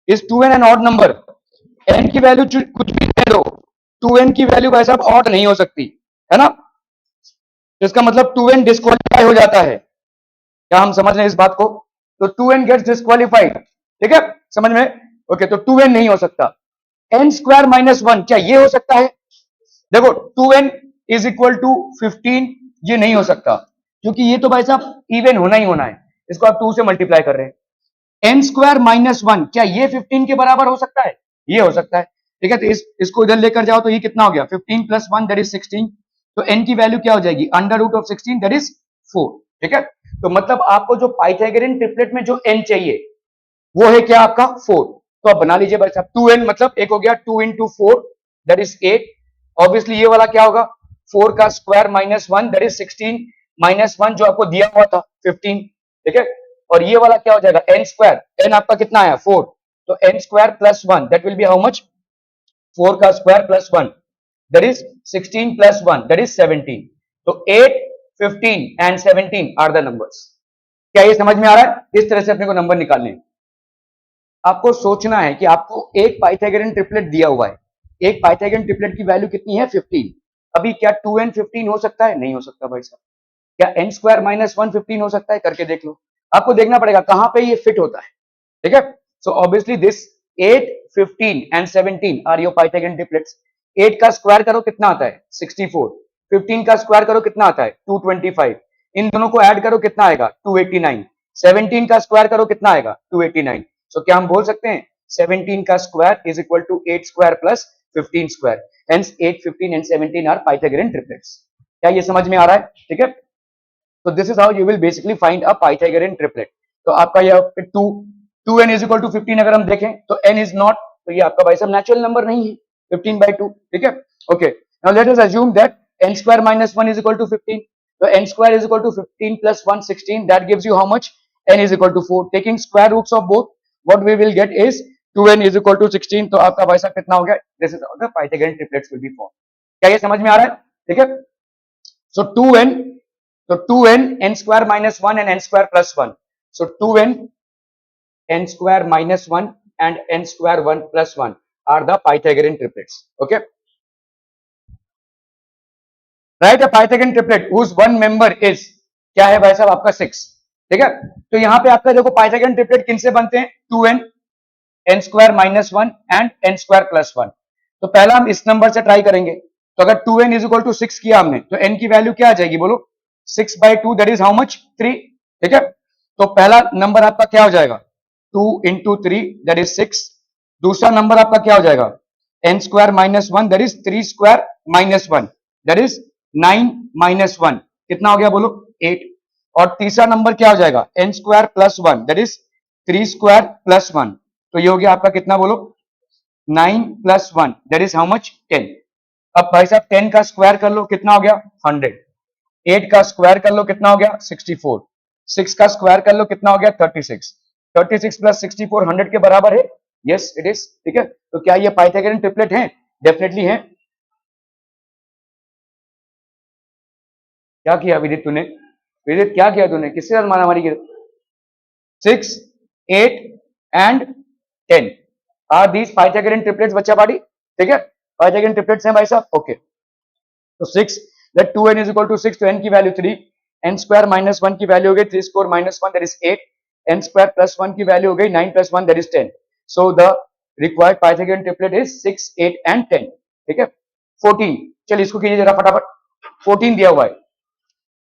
Is 2n an odd number? n की वैल्यू कुछ भी दे दो, 2n की वैल्यू भाई साहब ऑड नहीं हो सकती, है ना? तो इसका मतलब 2n डिस्क्वालीफाई हो जाता है। क्या हम समझ रहे हैं इस बात को? तो 2n गेट्स डिस्क्वालीफाइड, ठीक है, समझ में? ओके, तो 2n नहीं हो सकता। n² - 1 क्या ये हो सकता है? देखो 2n इज इक्वल टू 15, ये नहीं हो सकता, क्योंकि ये तो भाई साहब इवन होना ही होना है, इसको आप 2 से मल्टीप्लाई कर रहे हैं। n² - 1 क्या ये 15 के बराबर हो सकता है? ये हो सकता है, ठीक है। तो इसको इधर लेकर जाओ तो ये कितना हो गया? 15 + 1 दैट इज 16। तो n की वैल्यू क्या हो जाएगी? √16 दैट इज 4, ठीक है। तो मतलब आपको जो पाइथागोरन ट्रिपलेट में जो n चाहिए वो है क्या आपका? 4। तो आप बना लीजिए भाई साहब, 2n मतलब एक हो गया 2 × 4 दैट इज 8। ऑब्वियसली ये वाला क्या होगा? 4 का स्क्वायर -1 दैट इज 16 - 1 जो आपको दिया हुआ था 15, ठीक है। और ये वाला क्या हो जाएगा? n²। n आपका कितना आया? 4। तो n² + 1 that will be how much? 4 का square +1 that is 16 + 1 that is 17। तो 8, 15 एंड 17 आर द नंबर्स। क्या ये समझ में आ रहा है? इस तरह से अपने को नंबर निकालने हैं। आपको सोचना है कि आपको एक पाइथागोरन ट्रिपलेट दिया हुआ है, एक पाइथागोरन ट्रिपलेट की वैल्यू कितनी है? 15। अभी क्या 2n 15 हो सकता है? नहीं हो सकता भाई साहब। क्या n² - 1 15 हो सकता है? करके देख लो। आपको देखना पड़ेगा कहां पे ये फिट होता है, ठीक है। So obviously this 8, 15 and 17 are your Pythagorean triplets. 8 का स्क्वायर करो कितना आता है? 64। 15 का स्क्वायर करो कितना आता है? 225। इन दोनों को ऐड करो कितना आएगा? 289। 17 का स्क्वायर करो कितना आएगा? 289। सो क्या हम बोल सकते हैं 17 का square is equal to 8² + 15²। Hence 8, 15 and 17 are Pythagorean triplets. क्या ये समझ में आ रहा है? ठीक है। तो this is how you will basically find a Pythagorean triplet. तो आपका यह 2n इज इक्वल टू 15 अगर हम देखें तो n इज नॉट, तो ये आपका भाई साहब नेचुरल नंबर नहीं है 15/2, ठीक है। Okay, now let us assume that n² - 1 is equal to 15। तो n² is equal to 15 + 1 16 that gives you how much? n is equal to 4। Taking square roots of both what we will get is 2n is equal to 16। तो आपका भाई साहब कितना हो गया? This is the Pythagorean triplets will be form. क्या ये समझ में आ रहा है? ठीक है। सो 2n, so 2n n² - 1 and n² + 1. So 2n n² - 1 and n² 1 + 1 are the Pythagorean triplets. Okay. Write a Pythagorean triplet whose one member is क्या है भाई साहब आपका 6, ठीक है। तो यहाँ पे आपका देखो Pythagorean triplet किनसे बनते हैं? 2n n² - 1 and n² + 1। तो पहला हम इस नंबर से ट्राई करेंगे। तो अगर 2n = 6 किया हमने तो n की वैल्यू क्या आ जाएगी बोलो? 6/2 दैट इज हाउ मच? 3, ठीक है। तो पहला नंबर आपका क्या हो जाएगा? 2 × 3 दैट इज 6। दूसरा नंबर आपका क्या हो जाएगा? n² - 1 that is 3² - 1 that is 9 - 1 कितना हो गया बोलो? 8। और तीसरा नंबर क्या हो जाएगा? n² + 1 that is 3 square plus 1, तो ये हो गया आपका कितना बोलो 9 plus 1 that is how much 10। अब भाई साहब 10 का स्क्वायर कर लो कितना हो गया 100, 8 का स्क्वायर कर लो कितना हो गया 64, 6 का स्क्वायर कर लो कितना हो गया 36, 36 प्लस 64 100 के बराबर है। Yes it is. ठीक है, तो क्या ये पाइथागोरन ट्रिपलेट है? डेफिनेटली है। क्या किया विदित तूने? विदित क्या किया तूने? किसके साथ मारामारी की? 6, 8 and 10 are these Pythagorean triplets बच्चा पार्टी। ठीक है, पाइथागोरन ट्रिपलेट्स हैं भाई साहब। ओके, तो 6 late 2n is equal to 6, तो n की वैल्यू 3, n स्क्वायर माइनस 1 की वैल्यू हो गई 3 square minus 1 that is 8, n square plus 1 की वैल्यू हो गई 9 plus 1 that is 10। So the required Pythagorean triplet is 6, 8 and 10। ठीक है, 14, चलिए इसको कीजिए जरा फटाफट। 14 दिया हुआ है,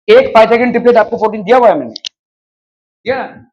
एक पाइथागोरन ट्रिपलेट आपको 14 दिया हुआ है मैंने, दिया ना?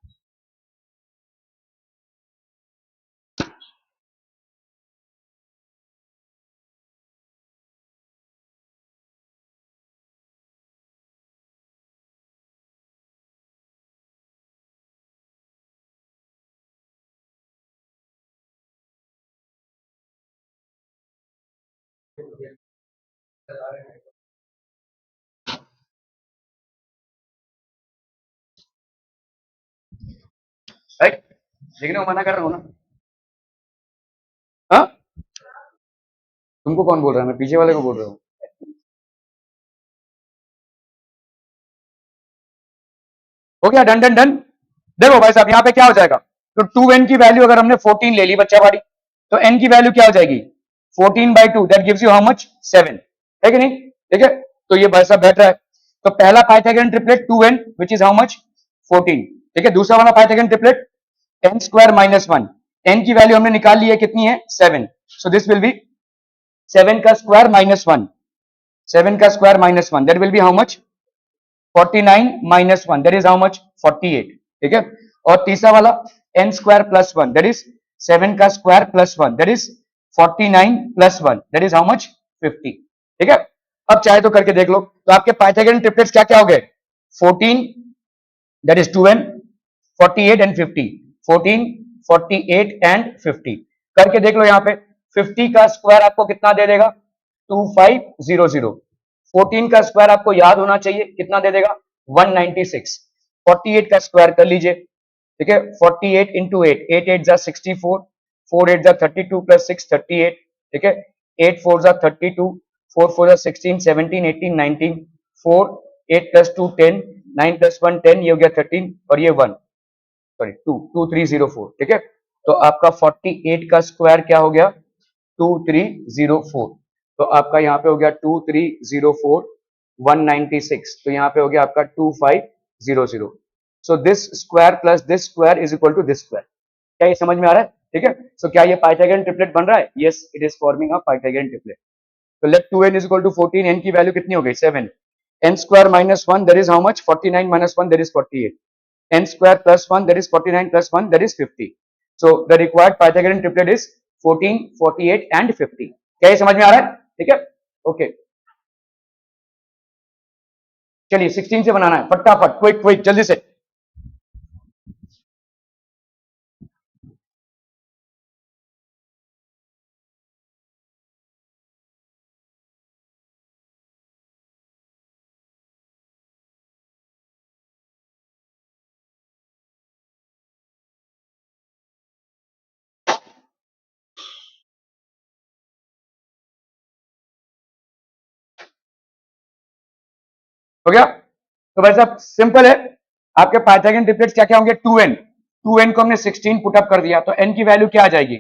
राइट, लेकिन वो मना कर रहा हूं ना। हाँ, तुमको कौन बोल रहा है? मैं पीछे वाले को बोल रहा हूँ। हो गया, डन डन डन। देखो भाई साहब यहाँ पे क्या हो जाएगा, तो 2n की वैल्यू अगर हमने 14 ले ली बच्चा बाड़ी, तो n की वैल्यू क्या हो जाएगी 14/2 that gives you how much 7, है कि नहीं? ठीक है, तो ये भाई साहब बैठ रहा है। तो पहला Pythagorean triplet 2n which is how much 14। ठीक है, दूसरा वाला Pythagorean triplet n square minus 1, n की वैल्यू हमने निकाल ली है कितनी है 7, सो दिस विल बी 7 का स्क्वायर माइनस 1, 7 का square minus 1 that will be how much 49 minus 1 that is how much 48। ठीक है, और तीसरा वाला n square plus 1 that is 7 का square plus 1 that is 49 plus 1 that is how much 50। ठीक है, अब चाहे तो करके देख लो, तो आपके पाइथागोरन ट्रिपलेट्स क्या क्या हो गए 14 that is 2n, 48 and 50, 14, 48 and 50 करके देख लो। यहाँ पे 50 का स्क्वायर आपको कितना दे देगा 2500, 14 का स्क्वायर आपको याद होना चाहिए कितना दे देगा 196, 48 का स्क्वायर कर लीजिए। ठीक है, 48 इंटू 8, 8 8 जा 64, 4 8 जा 32 प्लस 6 38। ठीक है, 8 4 जा 32, 4 4 जा 16 17 18 19, 4 8 प्लस 2 10, 9 प्लस 1 10, ये हो गया 13 और ये 1, सॉरी 2 2304। ठीक है, तो आपका 48 का स्क्वायर क्या हो गया 2304, तो आपका यहाँ पे हो गया 2304 196, तो यहाँ पे हो गया आपका 2500। So this square plus this square is equal to this square. क्या ये समझ में आ रहा है? ठीक है, सो क्या ये पाइथागोरन ट्रिपलेट बन रहा है? Yes it is forming a Pythagorean triplet. तो let 2n is equal to 14, n की वैल्यू कितनी हो गई 7, n square minus 1 that is how much 49 minus 1 that is 48, n square plus 1 that is 49 plus 1 that is 50. So the required Pythagorean triplet is 14, 48 and 50. क्या ये समझ में आ रहा है? ठीक है, ओके, चलिए 16 से बनाना है फटाफट, क्विक क्विक जल्दी से। हो गया? तो भाई साहब सिंपल है, आपके पाइथागोरन ट्रिपलेट्स क्या क्या होंगे 2n, 2n को हमने 16 पुट अप कर दिया, तो n की वैल्यू क्या आ जाएगी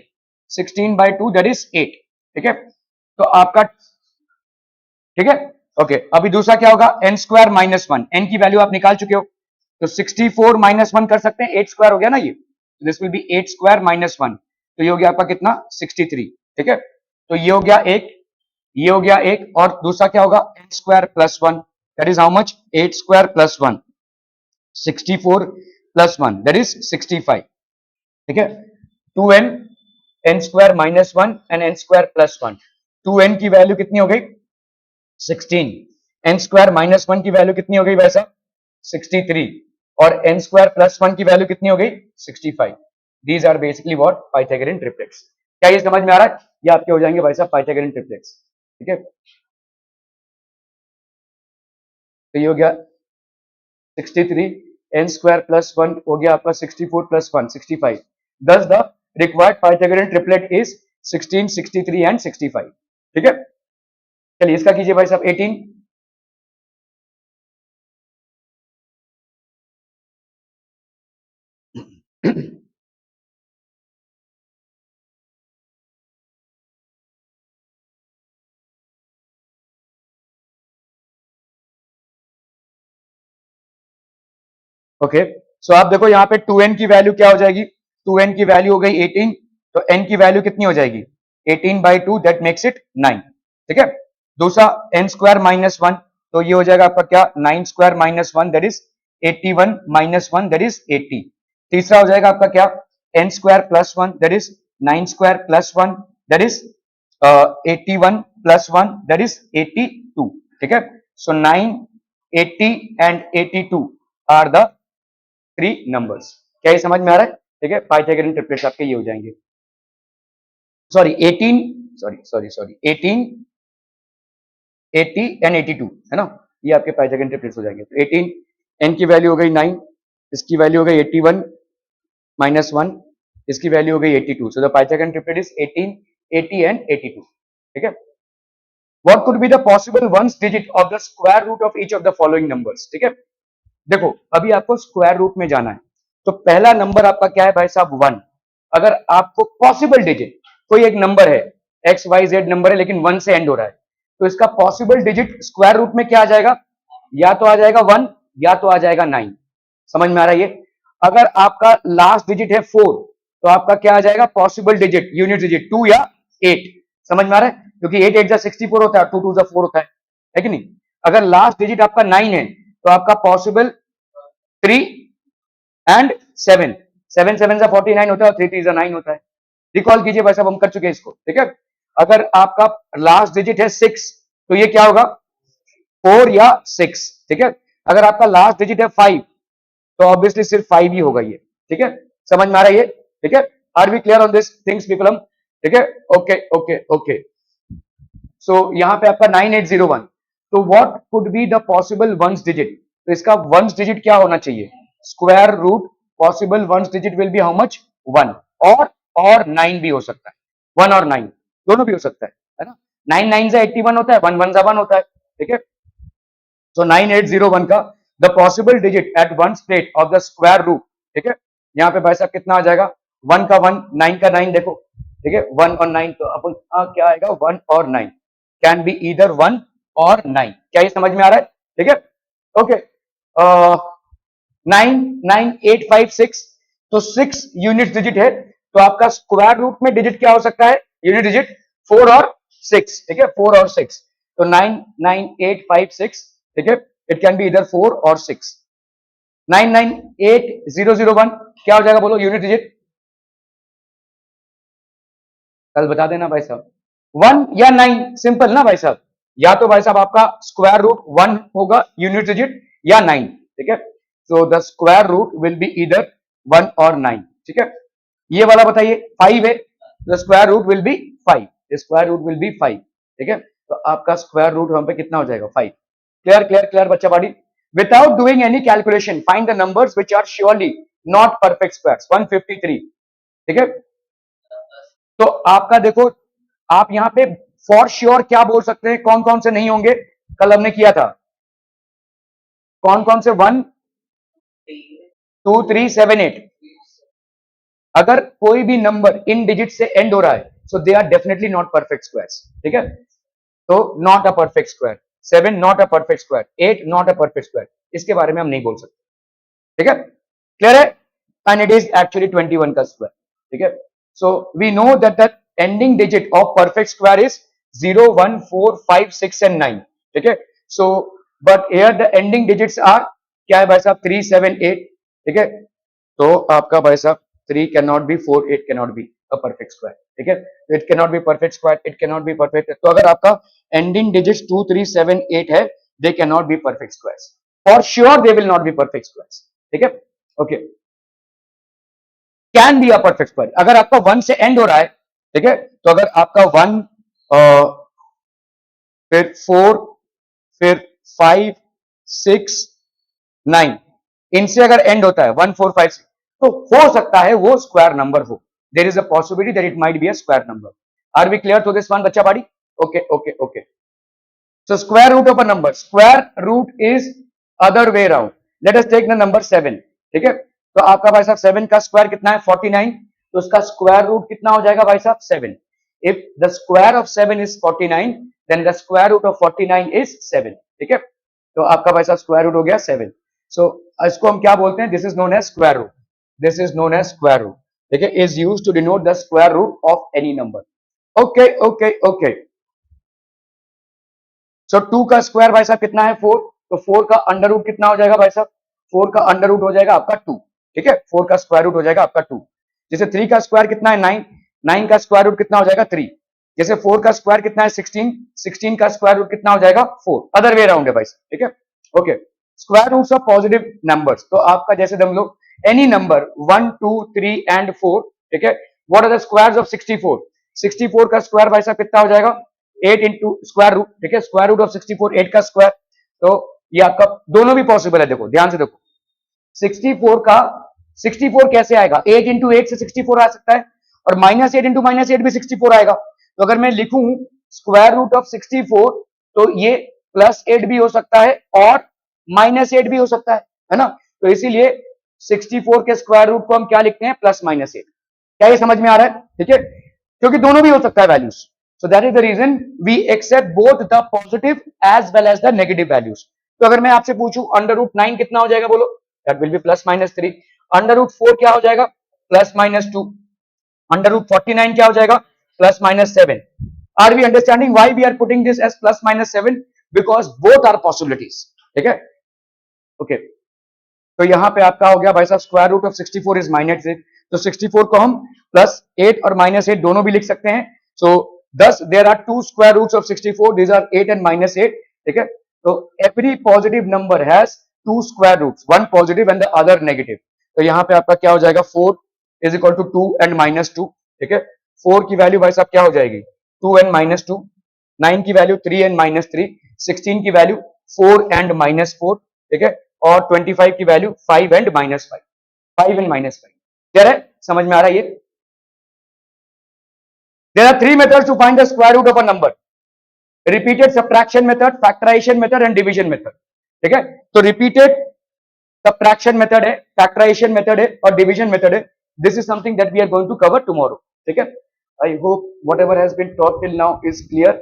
16/2 दैट इज 8। ठीक है, तो आपका, ठीक है, ओके, अभी दूसरा क्या होगा n स्क्वायर माइनस 1, n की वैल्यू आप निकाल चुके हो, तो 64 माइनस 1 कर सकते हैं, 8 स्क्वायर हो गया ना ये, this will B 8 square minus 1, तो ये हो गया आपका कितना 63। ठीक है, तो ये हो गया एक, ये हो गया एक, और दूसरा क्या होगा n square plus 1 that is how much 8 square plus 1, 64 plus 1 that is 65। ठीक है, 2n, n square minus 1 and n square plus 1, 2n की वैल्यू कितनी हो गई 16, n स्क्वायर माइनस 1 की वैल्यू कितनी हो गई वैसा 63, और n स्क्वायर प्लस 1 की वैल्यू कितनी हो गई 65। These are basically what Pythagorean triplets. क्या ये समझ में आ रहा है? ये आपके हो जाएंगे भाई साहब पाइथागोरन ट्रिपलेट्स। ठीक है, तो ये हो गया 63, n स्क्वायर प्लस 1 हो गया आपका 64 प्लस 1 65। दस the required Pythagorean triplet is 16, 63 and 65। ठीक है, चलिए इसका कीजिए भाई साहब 18। ओके, सो आप देखो यहाँ पे 2n की वैल्यू क्या हो जाएगी, 2n की वैल्यू हो गई 18, तो n की वैल्यू कितनी हो जाएगी 18/2, दैट मेक्स इट 9। ठीक है, दूसरा n स्क्वायर माइनस 1, तो ये हो जाएगा आपका क्या 9 square minus 1 that is 81 minus 1 that is 80। तीसरा हो जाएगा आपका क्या n square plus 1 that is 9 square plus 1 that is 81 plus 1 that is 82। ठीक है, सो 9, 80 एंड 82 आर द 3 नंबर्स। क्या ये समझ में आ रहा है? ठीक है, पाइथागोरन ट्रिपलेट्स आपके ये हो जाएंगे। सॉरी 18, सॉरी 18, 80 एंड 82 है ना, ये आपके पाइथागोरन ट्रिपलेट्स हो जाएंगे। तो 18 n की वैल्यू हो गई 9, इसकी वैल्यू हो गई 81 माइनस 1, इसकी वैल्यू हो गई 82। So the Pythagorean triplet is 18, 80 and 82। ठीक है, what could be the possible ones digit of the square root of each of the following numbers. ठीक है, देखो अभी आपको स्क्वायर रूट में जाना है, तो पहला नंबर आपका क्या है भाई साहब 1। अगर आपको पॉसिबल डिजिट कोई एक नंबर है एक्स वाई जेड नंबर है लेकिन 1 से एंड हो रहा है, तो इसका पॉसिबल डिजिट स्क्वायर रूट में क्या आ जाएगा, या तो आ जाएगा 1 या तो आ जाएगा 9। समझ में आ रहा है ये? अगर आपका लास्ट डिजिट है 4, तो आपका क्या आ जाएगा पॉसिबल डिजिट यूनिट डिजिट 2 या 8। समझ में आ रहा है? क्योंकि 8 8 जा 64 होता है, 2 2 जा 4 होता है कि नहीं? अगर लास्ट डिजिट आपका 9 है, तो आपका पॉसिबल 3 एंड 7, 7 7 जा 49 होता है और 3 3 जा 9 होता है। रिकॉल कीजिए भाई साहब, हम कर चुके हैं इसको। ठीक है, अगर आपका लास्ट डिजिट है 6, तो ये क्या होगा 4 या 6। ठीक है, अगर आपका लास्ट डिजिट है 5, तो ऑब्वियसली सिर्फ 5 ही होगा ये। ठीक है, समझ में आ रहा है ये? ठीक है, are we clear on this things people? ठीक है, ओके ओके ओके। सो यहाँ पे आपका 9801, तो what could be the possible ones digit, तो इसका वंस डिजिट क्या होना चाहिए, square root possible ones digit will be how much 1, और 9 भी हो सकता है, 1 और 9 दोनों भी हो सकता है ना। 9 9 से 81 होता है, 1 1 से 1 होता है। ठीक है, so 9801 का the possible digit at one place of the square root. ठीक है, यहाँ पे भाई साहब कितना आ जाएगा 1 का 1, 9 का 9, देखो ठीक है 1 और 9, तो अपन क्या आएगा 1 और 9, कैन बी ईदर 1 और 9। क्या ये समझ में आ रहा है? ठीक है, ओके। 99856, तो 6 यूनिट डिजिट है, तो आपका स्क्वायर रूट में डिजिट क्या हो सकता है यूनिट डिजिट 4 और 6। ठीक है, 4 और 6, तो 99856। ठीक है, इट कैन बी इधर 4 और 6। 998001 क्या हो जाएगा बोलो यूनिट डिजिट, कल बता देना भाई साहब। 1 या 9, सिंपल ना भाई साहब, या तो भाई साहब आपका स्क्वायर रूट 1 होगा यूनिट डिजिट या 9। ठीक है, so the square root will be इधर 1 और 9। ठीक है, ये वाला बताइए 5 है, the square root will be 5, square root will be 5। ठीक है, तो आपका स्क्वायर रूट वहां पे कितना हो जाएगा 5। क्लियर क्लियर क्लियर बच्चा body. Without doing any calculation find the numbers which are surely not perfect squares 153। ठीक है, तो आपका देखो आप यहाँ पे फॉर श्योर क्या बोल सकते हैं, कौन कौन से नहीं होंगे, कल हमने किया था कौन कौन से 1 2 3 7 8। अगर कोई भी नंबर इन डिजिट से एंड हो रहा है, so they are definitely not perfect squares. ठीक है, तो not a perfect square, 7 not a perfect square, 8 not a perfect square, इसके बारे में हम नहीं बोल सकते। ठीक है, क्लियर है? एंड इट इज एक्चुअली 21 का स्क्वायर। ठीक है, so we know that the ending digit of perfect square is 0 1 4 5 6 and 9। ठीक है, so but here the ending digits are क्या है भाई साहब 3 7 8। ठीक है, तो आपका भाई साहब 3 can not be 4 8 can not be a perfect square. ठीक है, it can not be perfect square, it can not be perfect, तो अगर आपका एंडिंग डिजिट्स 2 3 7 8 है, they can not be perfect squares, for sure they will not be perfect squares. ठीक है, okay. Can be a perfect square, अगर आपका 1 से end हो रहा है, ठीक है, तो अगर आपका 1 फिर 4 फिर 5 6 9 इनसे अगर एंड होता है 1 4 5 6, तो हो सकता है वो स्क्वायर नंबर हो। There is a possibility that it might be a square number. Are we clear to this one बच्चा body? Okay okay okay. So square root of a number, square root is other way around. Let us take the number 7, ठीक है, तो आपका भाई साहब 7 का square कितना है 49, तो उसका स्क्वायर रूट कितना हो जाएगा भाई साहब 7। If the square of 7 is 49, then the square root of 49 is 7, ठीक है, तो आपका भाई साहब स्क्वायर रूट हो गया 7। सो इसको हम क्या बोलते हैं, this is known as square root, this is known as square root, ठीक है, is used to denote the square root of any number. Okay okay okay. So 2 का स्क्वायर भाई साहब कितना है 4, तो 4 का अंडर रूट कितना हो जाएगा भाई साहब, 4 का अंडर रूट हो जाएगा आपका 2, ठीक है, 4 का स्क्वायर रूट हो जाएगा आपका 2। जैसे 3 का स्क्वायर कितना है 9, 9 का स्क्वायर रूट कितना हो जाएगा 3। जैसे 4 का स्क्वायर कितना है 16, 16 का स्क्वायर रूट कितना हो जाएगा 4, अदर वे अराउंड है भाई साहब, ठीक है, okay. Square roots of positive numbers, तो आपका जैसे हम लोग एनी नंबर 1 2 3 एंड 4, ठीक है, what are the squares of 64, 64 का स्क्वायर भाई साहब कितना हो जाएगा 8 इंटू स्क्वायर रूट, ठीक है, स्क्वायर रूट ऑफ 64 8 का स्क्वायर, तो ये आपका दोनों भी पॉसिबल है, देखो ध्यान से देखो 64 का 64 कैसे आएगा, 8 इंटू 8 से 64 आ सकता है, और -8 इंटू -8 भी 64 आएगा। तो अगर मैं लिखूं स्क्वायर रूट ऑफ 64, तो ये +8 भी हो सकता है और -8 भी हो सकता है ना, तो इसीलिए 64 के स्क्वायर रूट को हम क्या लिखते हैं +-8। क्या ये समझ में आ रहा है, ठीक है, क्योंकि दोनों भी हो सकता है values. So that is the reason we accept both the positive as well as the negative values. तो अगर मैं आपसे पूछूं √9 कितना हो जाएगा बोलो, दैट विल बी +-3। √4 क्या हो जाएगा +-2। √49 क्या हो जाएगा +-7। Are we understanding why we are putting this as +-7, because both are possibilities, ठीक है, ओके। तो यहां पे आपका हो गया भाई साहब स्क्वायर रूट ऑफ 64 इज -8, तो 64 को हम +8 और -8 दोनों भी लिख सकते हैं। सो thus there are two square roots of 64, these are 8 and -8, ठीक है, तो every positive number has two square roots, one positive and the other negative। तो यहाँ पे आपका क्या हो जाएगा 4 is equal to 2 and -2, ठीक है, 4 की वैल्यू भाई साहब क्या हो जाएगी 2 and -2, 9 की वैल्यू 3 and -3, 16 की वैल्यू 4 and -4, ठीक है, और 25 की वैल्यू 5 and -5, 5 and -5। क्लियर है, समझ में आ रहा है ये? There are three methods to find the square root of a number: repeated subtraction method, factorization method and division method, ठीक है, तो repeated subtraction method है, factorization method है और division method है। This is something that we are going to cover tomorrow, ठीक है। I hope whatever has been taught till now is clear.